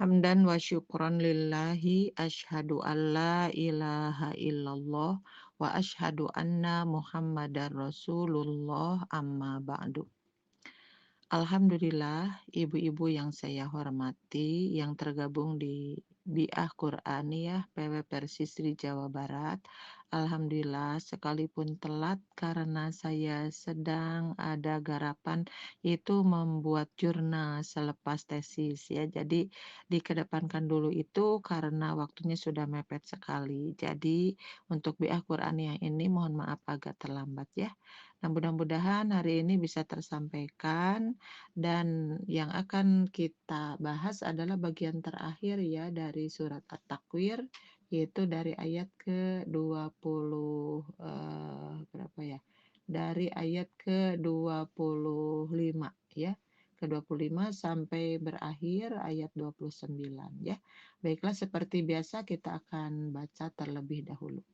Hamdan wa syukran lillahi asyhadu an la ilaha illallah wa asyhadu anna Muhammadar Rasulullah amma ba'du. Alhamdulillah, ibu-ibu yang saya hormati yang tergabung di Biah Quraniyah PW Persisri Jawa Barat. Alhamdulillah, sekalipun telat karena saya sedang ada garapan itu membuat jurnal selepas tesis ya. Jadi dikedepankan dulu itu karena waktunya sudah mepet sekali. Jadi untuk Biah Quraniyah ini mohon maaf agak terlambat ya. Nah, mudah-mudahan hari ini bisa tersampaikan dan yang akan kita bahas adalah bagian terakhir ya dari surat At-Takwir, yaitu dari ayat ke-20 berapa ya? Dari ayat ke-25 ya. Ke-25 sampai berakhir ayat 29 ya. Baiklah, seperti biasa kita akan baca terlebih dahulu.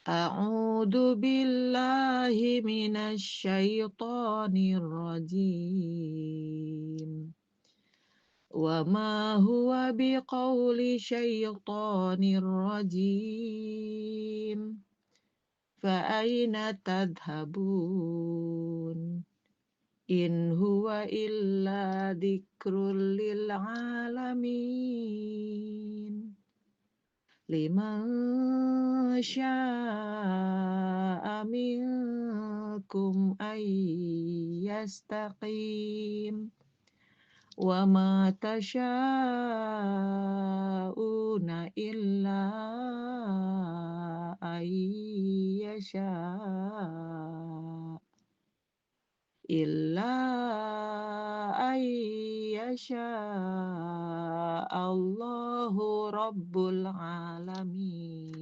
A'udzu billahi minasy syaithanir rajim. Wa ma huwa biqauli syaitanir rajim. Fa aina tadhhabun? In huwa illa dzikrul lil alamin. Liman syaa minkum ayyastaqim wa ma tasyauna illa ayyasha Allahu Rabbul Alamin.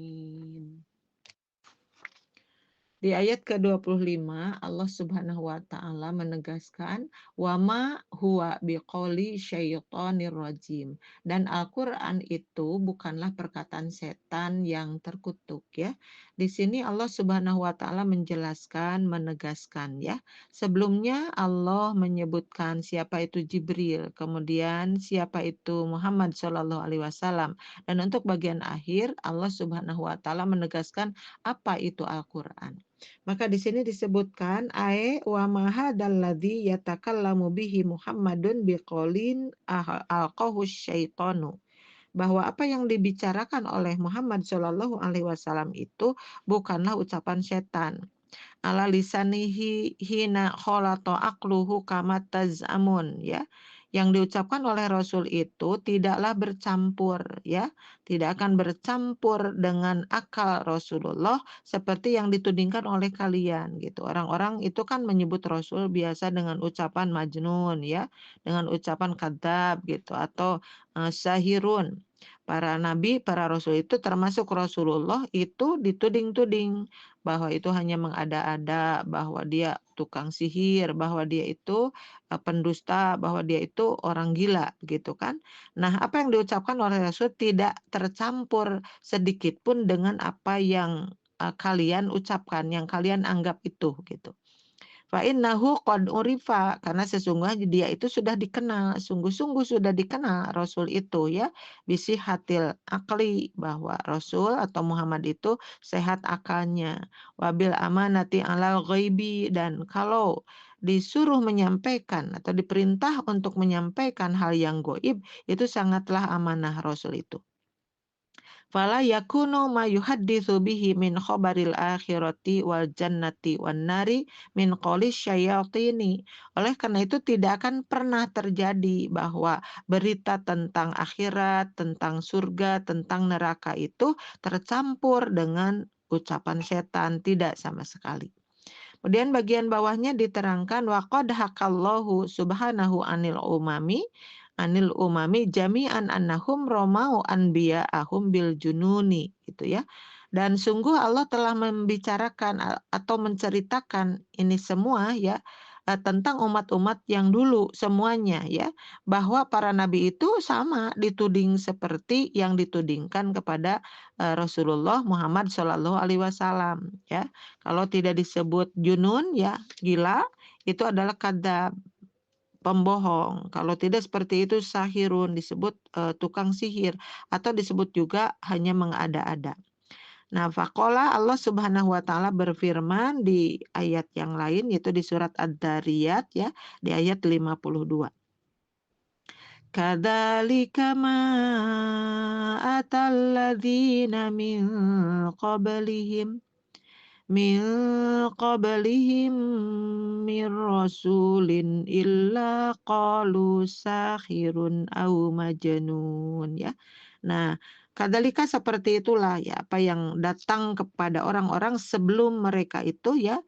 Di ayat ke-25 Allah Subhanahu wa taala menegaskan wama huwa biqauli syaitonir rajim, dan Al-Qur'an itu bukanlah perkataan setan yang terkutuk ya. Di sini Allah Subhanahu wa taala menjelaskan, menegaskan ya. Sebelumnya Allah menyebutkan siapa itu Jibril, kemudian siapa itu Muhammad Shallallahu alaihi wasallam, dan untuk bagian akhir Allah Subhanahu wa taala menegaskan apa itu Al-Qur'an. Maka di sini disebutkan wa ma hadzalladzi yatakallamu bihi Muhammadun biqaulin alqahu syaitanu, bahwa apa yang dibicarakan oleh Muhammad Shallallahu alaihi wasallam itu bukanlah ucapan setan. Ala lisanihi hina kholata aqluhu kama tazamun ya. Yang diucapkan oleh Rasul itu tidaklah bercampur ya, tidak akan bercampur dengan akal Rasulullah seperti yang ditudingkan oleh kalian gitu. Orang-orang itu kan menyebut Rasul biasa dengan ucapan majnun ya, dengan ucapan kadzab gitu atau sahirun. Para nabi, para rasul itu termasuk Rasulullah itu dituding-tuding bahwa itu hanya mengada-ada, bahwa dia tukang sihir, bahwa dia itu pendusta, bahwa dia itu orang gila gitu kan. Nah, apa yang diucapkan oleh Rasul tidak tercampur sedikit pun dengan apa yang kalian ucapkan, yang kalian anggap itu gitu. Fa innahu qad urifa, karena sesungguhnya dia itu sudah dikenal, sungguh-sungguh sudah dikenal Rasul itu ya, bisihatil akli, bahwa Rasul atau Muhammad itu sehat akalnya, wabil amanati alal ghaibi, dan kalau disuruh menyampaikan atau diperintah untuk menyampaikan hal yang gaib itu sangatlah amanah Rasul itu. Fala yakunu ma yuhadditsu bihi min khabaril akhirati wal jannati wan nari min qolis syayatini. Oleh karena itu tidak akan pernah terjadi bahwa berita tentang akhirat, tentang surga, tentang neraka itu tercampur dengan ucapan setan, tidak sama sekali. Kemudian bagian bawahnya diterangkan waqad hakallahu subhanahu anil umami jami'an annahum romau anbiya'ahum bil jununi gitu ya. Dan sungguh Allah telah membicarakan atau menceritakan ini semua ya tentang umat-umat yang dulu semuanya ya, bahwa para nabi itu sama dituding seperti yang ditudingkan kepada Rasulullah Muhammad Shallallahu alaihi wasallam ya. Kalau tidak disebut junun ya gila, itu adalah kadzab. pembohong. Kalau tidak seperti itu sahirun, disebut tukang sihir, atau disebut juga hanya mengada-ada. Nah, faqala Allah Subhanahu wa taala berfirman di ayat yang lain, yaitu di surat Ad-Dariyat ya, di ayat 52. Kadzalika ma atal ladzina min qablihim mir rasulin illa qalu sahirun au majnun ya. Nah, kadzalika seperti itulah ya apa yang datang kepada orang-orang sebelum mereka itu ya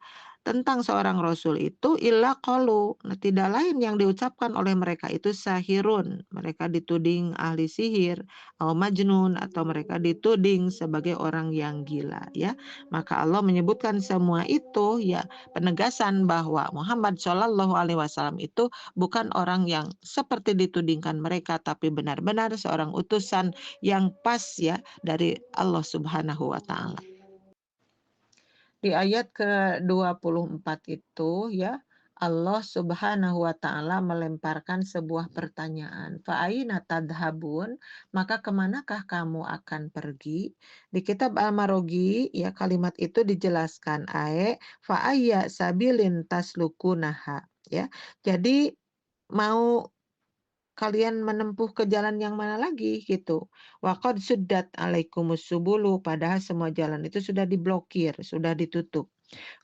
tentang seorang rasul itu illa qalu. Nah, tidak lain yang diucapkan oleh mereka itu sahirun. Mereka dituding ahli sihir, au majnun atau mereka dituding sebagai orang yang gila ya. Maka Allah menyebutkan semua itu ya penegasan bahwa Muhammad Shallallahu Alaihi Wasallam itu bukan orang yang seperti ditudingkan mereka, tapi benar-benar seorang utusan yang pas ya dari Allah Subhanahu Wa Taala. Di ayat ke-24 itu ya Allah Subhanahu wa taala melemparkan sebuah pertanyaan. Fa'aina tadhabun? Maka kemanakah kamu akan pergi? Di kitab Al-Marogi ya kalimat itu dijelaskan fa'ayya sabilin taslukunaha ya. Jadi mau kalian menempuh ke jalan yang mana lagi gitu. Wa qad suddat alaikumus subulu padahal semua jalan itu sudah diblokir, sudah ditutup.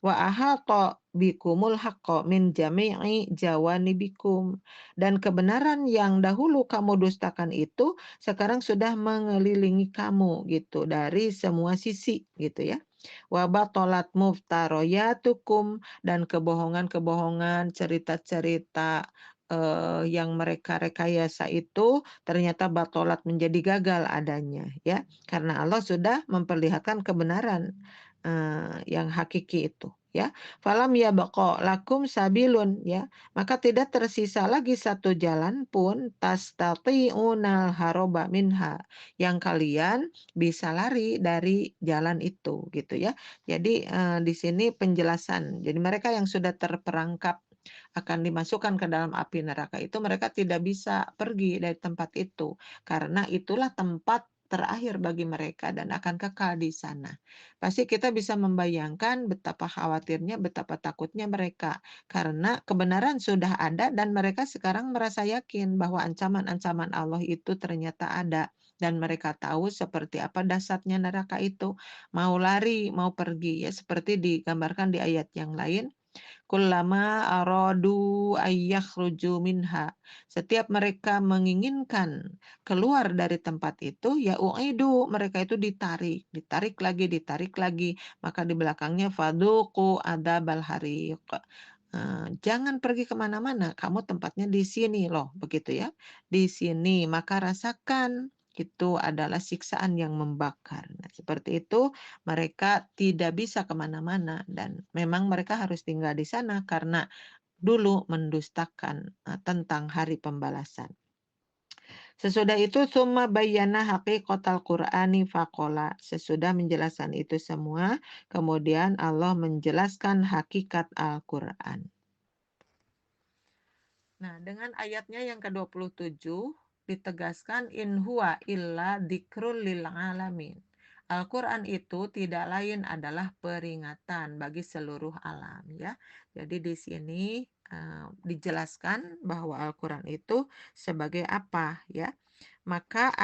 Wa ahata bikumul haqqo min jami'i jawanibikum. Dan kebenaran yang dahulu kamu dustakan itu sekarang sudah mengelilingi kamu gitu dari semua sisi gitu ya. Wa batalat muftaroyatukum dan kebohongan-kebohongan, cerita-cerita yang mereka rekayasa itu ternyata batolat menjadi gagal adanya ya. Karena Allah sudah memperlihatkan kebenaran yang hakiki itu ya. Falam yabqa lakum sabilun ya. Maka tidak tersisa lagi satu jalan pun tastati'unal haroba minha yang kalian bisa lari dari jalan itu gitu ya. Jadi di sini penjelasan. Jadi mereka yang sudah terperangkap akan dimasukkan ke dalam api neraka itu mereka tidak bisa pergi dari tempat itu karena itulah tempat terakhir bagi mereka dan akan kekal di sana. Pasti kita bisa membayangkan betapa khawatirnya, betapa takutnya mereka karena kebenaran sudah ada dan mereka sekarang merasa yakin bahwa ancaman-ancaman Allah itu ternyata ada dan mereka tahu seperti apa dahsyatnya neraka itu. Mau lari, mau pergi ya seperti digambarkan di ayat yang lain. Kullama aradu ayyakhruju minha. Setiap mereka menginginkan keluar dari tempat itu, ya u'idu, mereka itu ditarik lagi. Maka di belakangnya faduqu adzabal hariq. Jangan pergi kemana-mana, kamu tempatnya di sini loh, begitu ya. Di sini, maka rasakan itu adalah siksaan yang membakar. Nah, seperti itu mereka tidak bisa kemana-mana dan memang mereka harus tinggal di sana karena dulu mendustakan tentang hari pembalasan. Sesudah itu summa bayyana haqiqatal Qur'ani faqala. Sesudah menjelaskan itu semua, kemudian Allah menjelaskan hakikat Al-Qur'an. Nah, dengan ayatnya yang ke-27 ditegaskan in huwa illa dzikrul lil alamin. Al-Qur'an itu tidak lain adalah peringatan bagi seluruh alam ya. Jadi di sini dijelaskan bahwa Al-Qur'an itu sebagai apa ya. Maka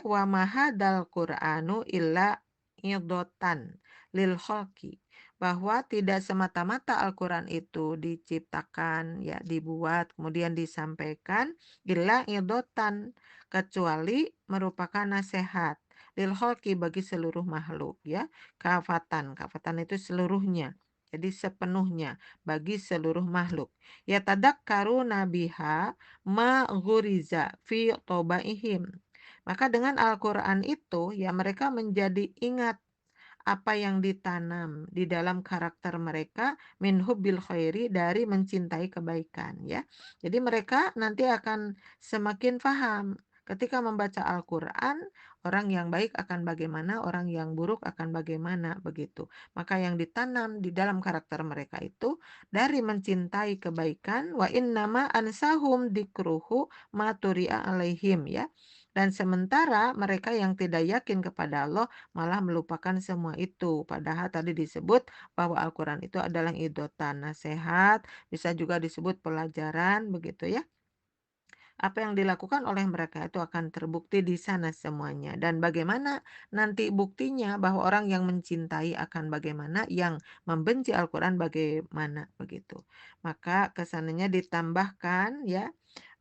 wa mahadal Qur'anu illa idotan lil khalqi bahwa tidak semata-mata Al-Qur'an itu diciptakan ya dibuat kemudian disampaikan illa idotan kecuali merupakan nasihat lil khalqi bagi seluruh makhluk ya kafatan itu seluruhnya jadi sepenuhnya bagi seluruh makhluk ya tadakkaru nabiha ma ghuriza fi tobaihim. Maka dengan Al-Quran itu ya mereka menjadi ingat apa yang ditanam di dalam karakter mereka min hubbil khairi dari mencintai kebaikan ya. Jadi mereka nanti akan semakin paham Ketika membaca Al-Quran, orang yang baik akan bagaimana, orang yang buruk akan bagaimana, begitu. Maka yang ditanam di dalam karakter mereka itu dari mencintai kebaikan, wa innama ansahum dikruhu maturia alaihim ya. Dan sementara mereka yang tidak yakin kepada Allah malah melupakan semua itu. Padahal tadi disebut bahwa Al-Quran itu adalah idotan, nasihat, bisa juga disebut pelajaran, begitu ya. Apa yang dilakukan oleh mereka itu akan terbukti di sana semuanya. Dan bagaimana nanti buktinya bahwa orang yang mencintai akan bagaimana, yang membenci Al-Quran bagaimana, begitu. Maka kesananya ditambahkan ya,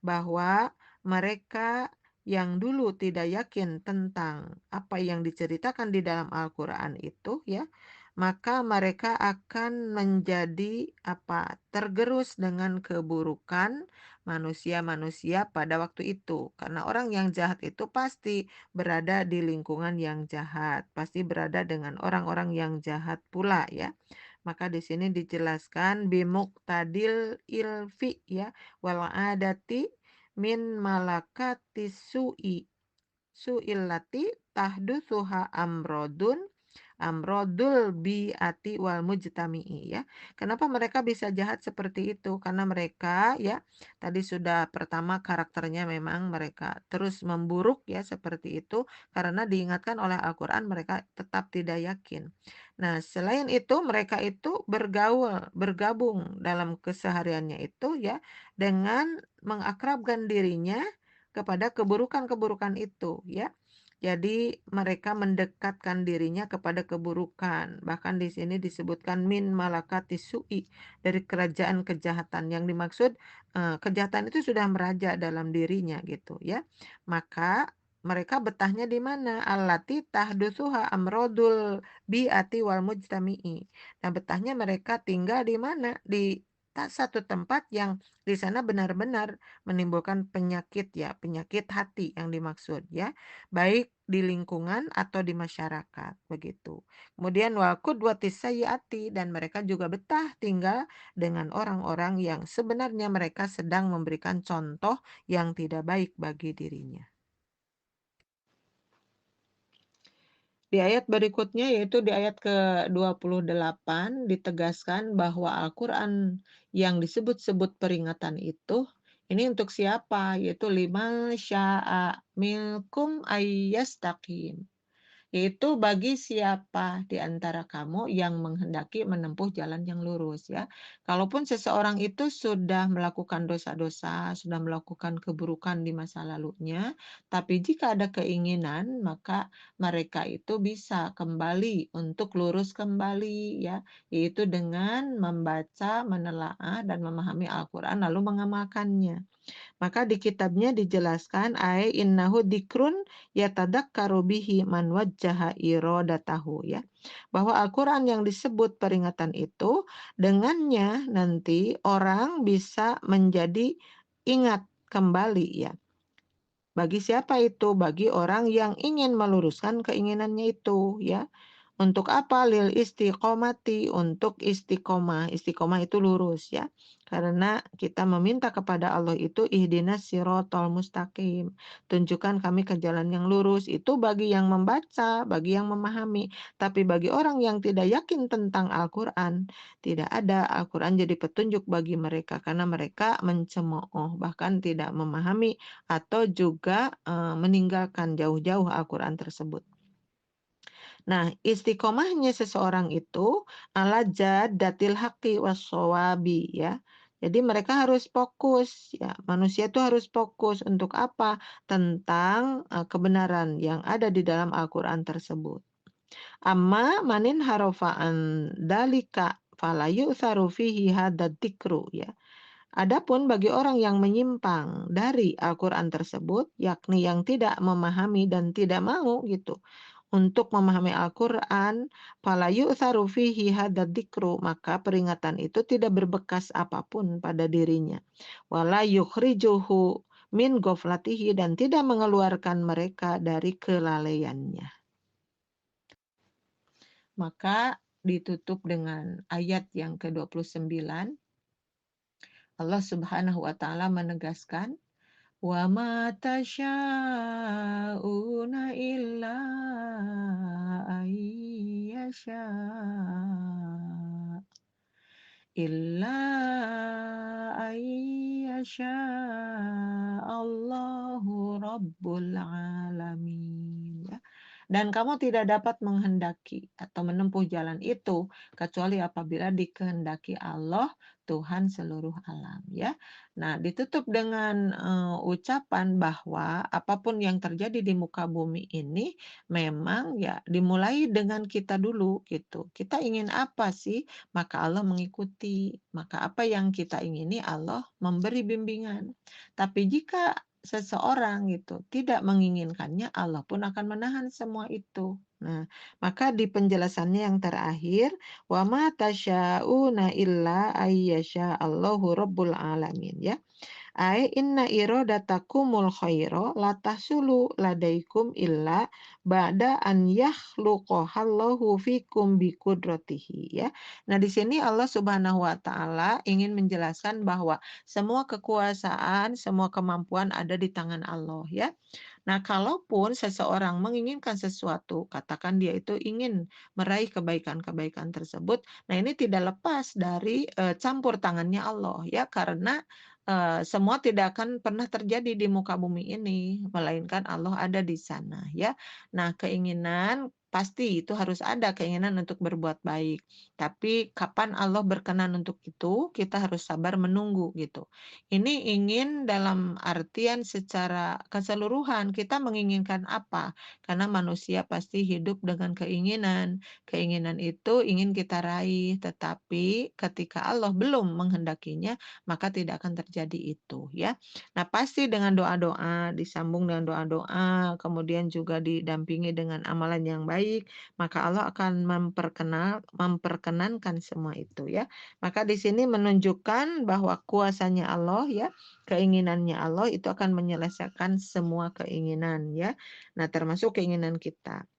bahwa mereka yang dulu tidak yakin tentang apa yang diceritakan di dalam Al-Quran itu ya, maka mereka akan menjadi tergerus dengan keburukan manusia-manusia pada waktu itu. Karena orang yang jahat itu pasti berada di lingkungan yang jahat, pasti berada dengan orang-orang yang jahat pula ya. Maka di sini dijelaskan bimuqtadil ilfi ya wal adati min malakati su'illati tahdutsuha amrodul bi'ati wal mujtami'i ya. Kenapa mereka bisa jahat seperti itu? Karena mereka ya tadi sudah pertama karakternya memang mereka terus memburuk ya seperti itu karena diingatkan oleh Al-Qur'an mereka tetap tidak yakin. Nah, selain itu mereka itu bergabung dalam kesehariannya itu ya dengan mengakrabkan dirinya kepada keburukan-keburukan itu ya. Jadi mereka mendekatkan dirinya kepada keburukan. Bahkan di sini disebutkan min malakati su'i dari kerajaan kejahatan. Yang dimaksud kejahatan itu sudah meraja dalam dirinya gitu ya. Maka mereka betahnya di mana? Allati tahdusuha amrodul bi'ati wal mujtami'i. Nah, betahnya mereka tinggal di mana? Di satu tempat yang di sana benar-benar menimbulkan penyakit ya, penyakit hati yang dimaksud ya, baik di lingkungan atau di masyarakat begitu. Kemudian wal qudwatis sayyiati dan mereka juga betah tinggal dengan orang-orang yang sebenarnya mereka sedang memberikan contoh yang tidak baik bagi dirinya. Di ayat berikutnya yaitu di ayat ke-28 ditegaskan bahwa Al-Quran yang disebut-sebut peringatan itu ini untuk siapa? Yaitu liman sya'a minkum ayyastaqim. Yaitu bagi siapa di antara kamu yang menghendaki menempuh jalan yang lurus ya. Kalaupun seseorang itu sudah melakukan dosa-dosa, sudah melakukan keburukan di masa lalunya, tapi jika ada keinginan, maka mereka itu bisa kembali untuk lurus kembali ya, yaitu dengan membaca, menelaah dan memahami Al-Qur'an lalu mengamalkannya. Maka di kitabnya dijelaskan innahu dzikrun yatadzakkaru bihi man wajjaha iradatahu ya. Bahwa Al-Qur'an yang disebut peringatan itu dengannya nanti orang bisa menjadi ingat kembali ya. Bagi siapa itu? Bagi orang yang ingin meluruskan keinginannya itu ya. Untuk apa? Lil istiqomati, untuk istiqomah. Istiqomah itu lurus ya. Karena kita meminta kepada Allah itu ihdinas sirotol mustaqim. Tunjukkan kami ke jalan yang lurus. Itu bagi yang membaca, bagi yang memahami. Tapi bagi orang yang tidak yakin tentang Al-Quran, tidak ada Al-Quran jadi petunjuk bagi mereka. Karena mereka mencemooh, bahkan tidak memahami atau juga meninggalkan jauh-jauh Al-Quran tersebut. Nah, istiqomahnya seseorang itu ala jadatil haqqi wassawabi ya. Jadi mereka harus fokus ya. Manusia itu harus fokus untuk apa? Tentang kebenaran yang ada di dalam Al-Qur'an tersebut. Amma manin harofaan dalika fala yu'tharu fihi hadad dzikru ya. Adapun bagi orang yang menyimpang dari Al-Qur'an tersebut, yakni yang tidak memahami dan tidak mau gitu untuk memahami Al-Qur'an, fala yu'tharu fihi hadzal dzikru, maka peringatan itu tidak berbekas apapun pada dirinya. Wala yukhrijuhu min ghaflatihi dan tidak mengeluarkan mereka dari kelalaiannya. Maka ditutup dengan ayat yang ke-29, Allah Subhanahu wa taala menegaskan Wa ma tasyauna illa ayyasha illa ayyasha Allahu Rabbul Alamin ya. Dan kamu tidak dapat menghendaki atau menempuh jalan itu kecuali apabila dikehendaki Allah Tuhan seluruh alam ya. Nah, ditutup dengan ucapan bahwa apapun yang terjadi di muka bumi ini memang ya dimulai dengan kita dulu gitu. Kita ingin apa sih? Maka Allah mengikuti. Maka apa yang kita ingini Allah memberi bimbingan. Tapi jika seseorang gitu tidak menginginkannya, Allah pun akan menahan semua itu. Nah, maka di penjelasannya yang terakhir, wa ma tasya'una illa ayyasha Allahu rabbul alamin ya. Ai inna iradatakumul khaira la tahsulu ladaikum illa ba'da an yakhluqahallahu fikum biqudratihi ya. Nah, di sini Allah Subhanahu wa taala ingin menjelaskan bahwa semua kekuasaan, semua kemampuan ada di tangan Allah ya. Nah, kalaupun seseorang menginginkan sesuatu, katakan dia itu ingin meraih kebaikan-kebaikan tersebut, nah ini tidak lepas dari campur tangannya Allah ya, karena semua tidak akan pernah terjadi di muka bumi ini, melainkan Allah ada di sana ya. Nah, keinginan pasti itu harus ada keinginan untuk berbuat baik. Tapi kapan Allah berkenan untuk itu, kita harus sabar menunggu gitu. Ini ingin dalam artian secara keseluruhan, kita menginginkan apa? Karena manusia pasti hidup dengan keinginan. Keinginan itu ingin kita raih, tetapi ketika Allah belum menghendakinya, maka tidak akan terjadi itu ya. Nah, pasti dengan doa-doa, disambung dengan doa-doa, kemudian juga didampingi dengan amalan yang baik, maka Allah akan memperkenankan semua itu ya. Maka di sini menunjukkan bahwa kuasanya Allah ya, keinginannya Allah itu akan menyelesaikan semua keinginan ya. Nah, termasuk keinginan kita.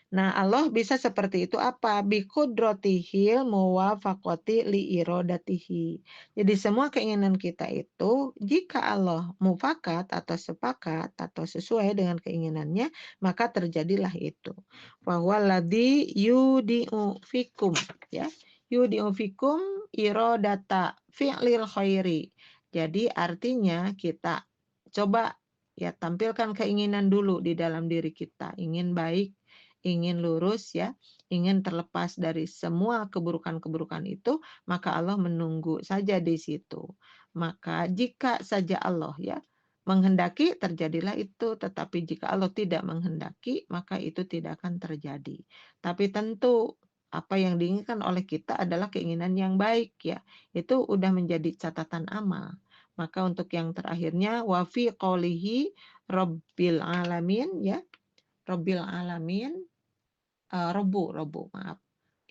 Nah, Allah bisa seperti itu apa? Biqudratihi muwafaqati li iradatihi. Jadi semua keinginan kita itu jika Allah mufakat atau sepakat atau sesuai dengan keinginannya, maka terjadilah itu. Bahwa ladzi yudi'u fikum ya. Yudi'u fikum iradata fi'lil khairi. Jadi artinya kita coba ya tampilkan keinginan dulu di dalam diri kita, ingin baik, ingin lurus ya, ingin terlepas dari semua keburukan-keburukan itu, maka Allah menunggu saja di situ. Maka jika saja Allah ya menghendaki terjadilah itu, tetapi jika Allah tidak menghendaki maka itu tidak akan terjadi. Tapi tentu apa yang diinginkan oleh kita adalah keinginan yang baik ya. Itu udah menjadi catatan amal. Maka untuk yang terakhirnya wa fi qoulihi rabbil alamin ya. Rabbil alamin Robu, maaf.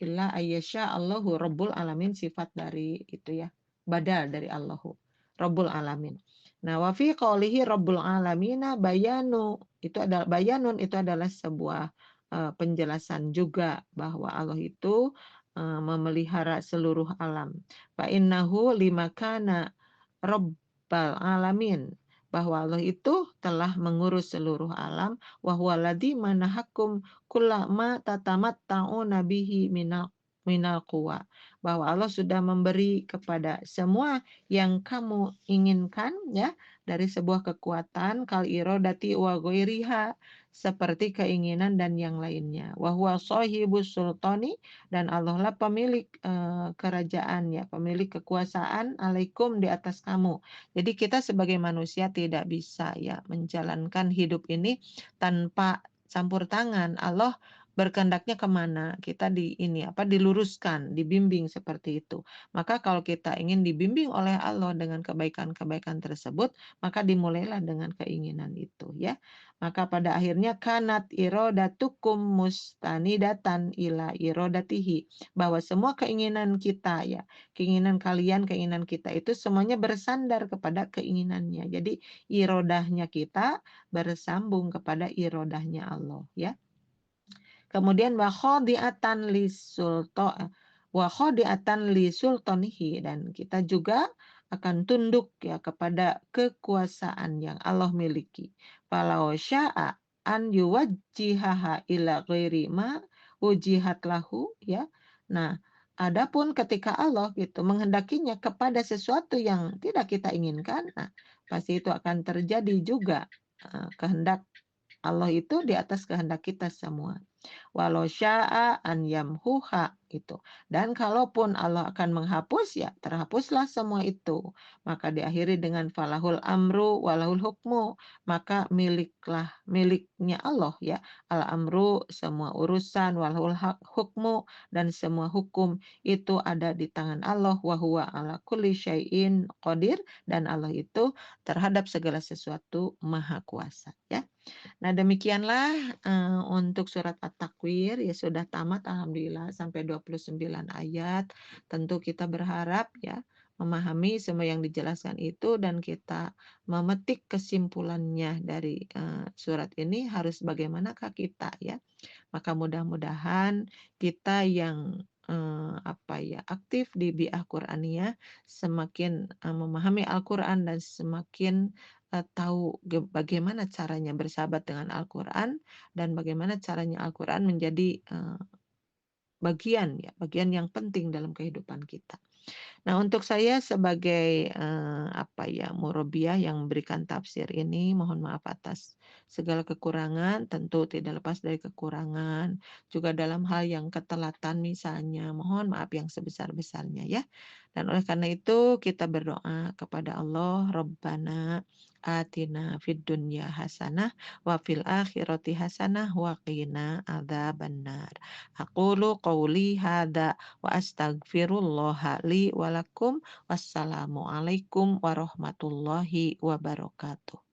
Illa ayyasha Allahu Rabbul Alamin sifat dari itu ya, badal dari Allahu, Rabbul Alamin. Nah, wa fi qoulihi Rabbul Alamina bayanu, itu adalah bayanun itu adalah sebuah penjelasan juga bahwa Allah itu memelihara seluruh alam. Fa innahu limakana Rabbal Alamin, bahwa Allah itu telah mengurus seluruh alam wa huwa ladzi manahakum kullama tatamatta'una bihi minal quwa, bahwa Allah sudah memberi kepada semua yang kamu inginkan ya dari sebuah kekuatan kal iradati wa ghairiha, seperti keinginan dan yang lainnya. Wa huwa shahibus sultani, dan Allah lah pemilik kerajaan ya, pemilik kekuasaan alaikum di atas kamu. Jadi kita sebagai manusia tidak bisa ya menjalankan hidup ini tanpa campur tangan. Allah berkehendaknya kemana kita diluruskan, dibimbing seperti itu. Maka kalau kita ingin dibimbing oleh Allah dengan kebaikan-kebaikan tersebut, maka dimulailah dengan keinginan itu ya. Maka pada akhirnya kanat irodatukum mustanidatan ila irodatihi, bahwa semua keinginan kita ya, keinginan kalian, keinginan kita itu semuanya bersandar kepada keinginannya. Jadi irodahnya kita bersambung kepada irodahnya Allah ya. Kemudian wa khadi'atan lisulta wa khadi'atan li sultanihi, dan kita juga akan tunduk ya kepada kekuasaan yang Allah miliki. Falau sya'a an yuwajjihaha ila ghairi ma wujihat lahu ya. Nah, adapun ketika Allah gitu menghendakinya kepada sesuatu yang tidak kita inginkan, nah pasti itu akan terjadi juga. Kehendak Allah itu di atas kehendak kita semua. Walau sya'a an yamhuha gitu. Dan kalaupun Allah akan menghapus, ya terhapuslah semua itu. Maka diakhiri dengan falahul amru walahul hukmu. Maka miliknya Allah ya. Al amru semua urusan, walahul hukmu dan semua hukum itu ada di tangan Allah. Wa huwa ala kulli syai'in qadir, dan Allah itu terhadap segala sesuatu maha kuasa ya. Nah, demikianlah untuk surat At-Takwir ya sudah tamat alhamdulillah sampai 29 ayat. Tentu kita berharap ya memahami semua yang dijelaskan itu dan kita memetik kesimpulannya dari surat ini harus bagaimanakah kita ya. Maka mudah-mudahan kita yang apa ya aktif di Bi'ah Qur'aniyah semakin memahami Al-Qur'an dan semakin tahu bagaimana caranya bersahabat dengan Al-Qur'an dan bagaimana caranya Al-Qur'an menjadi bagian yang penting dalam kehidupan kita. Nah, untuk saya sebagai apa ya, murabbiyah yang memberikan tafsir ini, mohon maaf atas segala kekurangan, tentu tidak lepas dari kekurangan, juga dalam hal yang ketelatan misalnya, mohon maaf yang sebesar-besarnya ya. Dan oleh karena itu kita berdoa kepada Allah, Rabbana atina fid dunya hasanah wa fil akhirati hasanah wa qina adzabannar. Aqulu qauli hadza wa astaghfirullah li wa lakum. Wassalamualaikum warahmatullahi wabarakatuh.